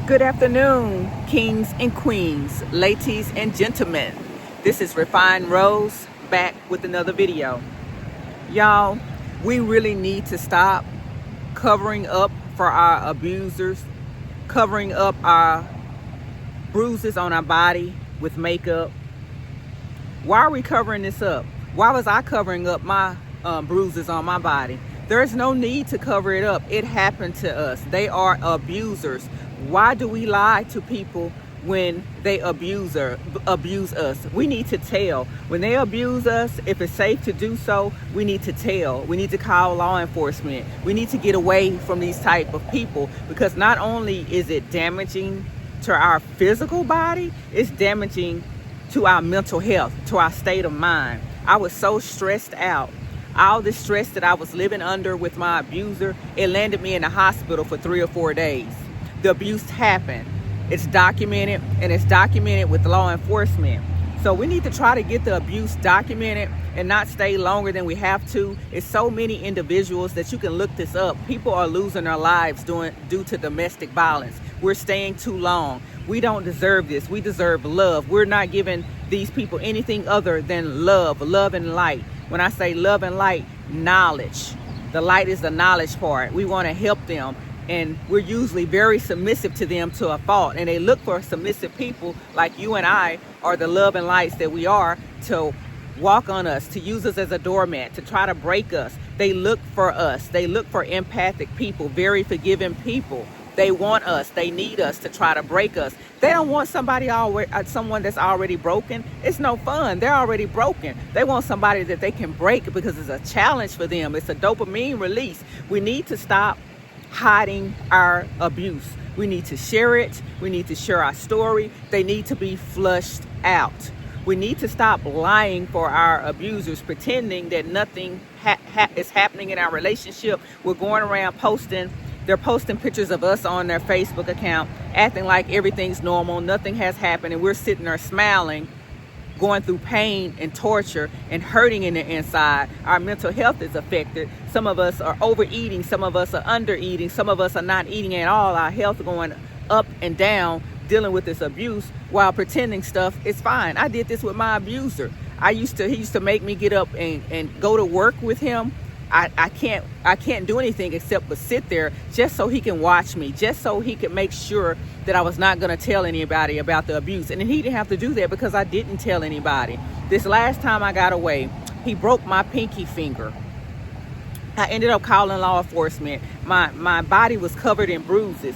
Good afternoon, kings and queens, ladies and gentlemen. This is Refined Rose back with another video. Y'all, we really need to stop covering up for our abusers, covering up our bruises on our body with makeup. Why are we covering this up? Why was I covering up my bruises on my body? There's no need to cover it up. It happened to us. They are abusers. Why do we lie to people when they abuse us? We need to tell. When they abuse us, if it's safe to do so, we need to tell. We need to call law enforcement. We need to get away from these type of people, because not only is it damaging to our physical body, it's damaging to our mental health, to our state of mind. I was so stressed out. All the stress that I was living under with my abuser, it landed me in the hospital for 3 or 4 days. The abuse happened. It's documented, and it's documented with law enforcement. So we need to try to get the abuse documented and not stay longer than we have to. It's so many individuals that you can look this up. People are losing their lives due to domestic violence. We're staying too long. We don't deserve this. We deserve love. We're not giving these people anything other than love and light. When I say love and light, knowledge. The light is the knowledge part. We want to help them. And we're usually very submissive to them to a fault. And they look for submissive people like you and I are the love and lights that we are, to walk on us, to use us as a doormat, to try to break us. They look for us. They look for empathic people, very forgiving people. They want us. They need us to try to break us. They don't want someone that's already broken. It's no fun. They're already broken. They want somebody that they can break because it's a challenge for them. It's a dopamine release. We need to stop hiding our abuse. We need to share it. We need to share our story. They need to be flushed out. We need to stop lying for our abusers, pretending that nothing is happening in our relationship. We're going around they're posting pictures of us on their Facebook account, acting like everything's normal, nothing has happened, and we're sitting there smiling, going through pain and torture and hurting in the inside. Our mental health is affected. Some of us are overeating, some of us are undereating, some of us are not eating at all. Our health going up and down, dealing with this abuse while pretending stuff is fine. I did this with my abuser. He used to make me get up and go to work with him. I can't do anything except but sit there just so he can watch me, just so he could make sure that I was not going to tell anybody about the abuse. And he didn't have to do that because I didn't tell anybody. This last time I got away, he broke my pinky finger. I ended up calling law enforcement. My body was covered in bruises.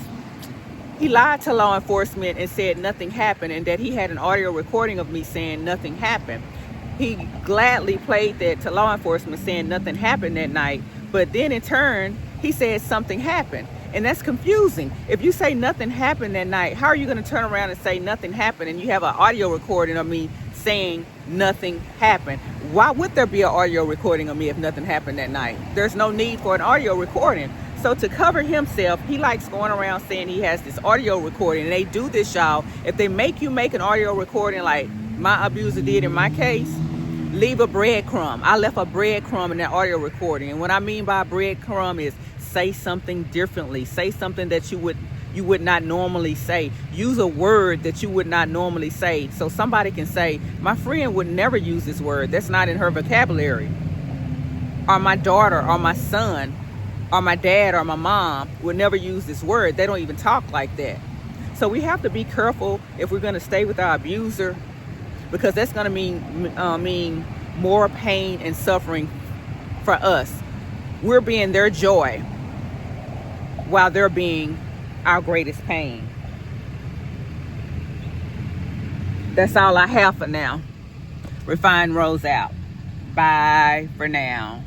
He lied to law enforcement and said nothing happened, and that he had an audio recording of me saying nothing happened. He gladly played that to law enforcement, saying nothing happened that night. But then in turn, he said something happened. And that's confusing. If you say nothing happened that night, how are you going to turn around and say nothing happened and you have an audio recording of me saying nothing happened? Why would there be an audio recording of me if nothing happened that night? There's no need for an audio recording. So to cover himself, he likes going around saying he has this audio recording. And they do this, y'all. If they make you make an audio recording like my abuser did in my case, leave a breadcrumb. I left a breadcrumb in that audio recording. And what I mean by breadcrumb is say something differently. Say something that you would not normally say. Use a word that you would not normally say. So somebody can say, my friend would never use this word. That's not in her vocabulary. Or my daughter or my son or my dad or my mom would never use this word. They don't even talk like that. So we have to be careful if we're going to stay with our abuser, because that's going to mean more pain and suffering for us. We're being their joy while they're being our greatest pain. That's all I have for now. Refined Rose out. Bye for now.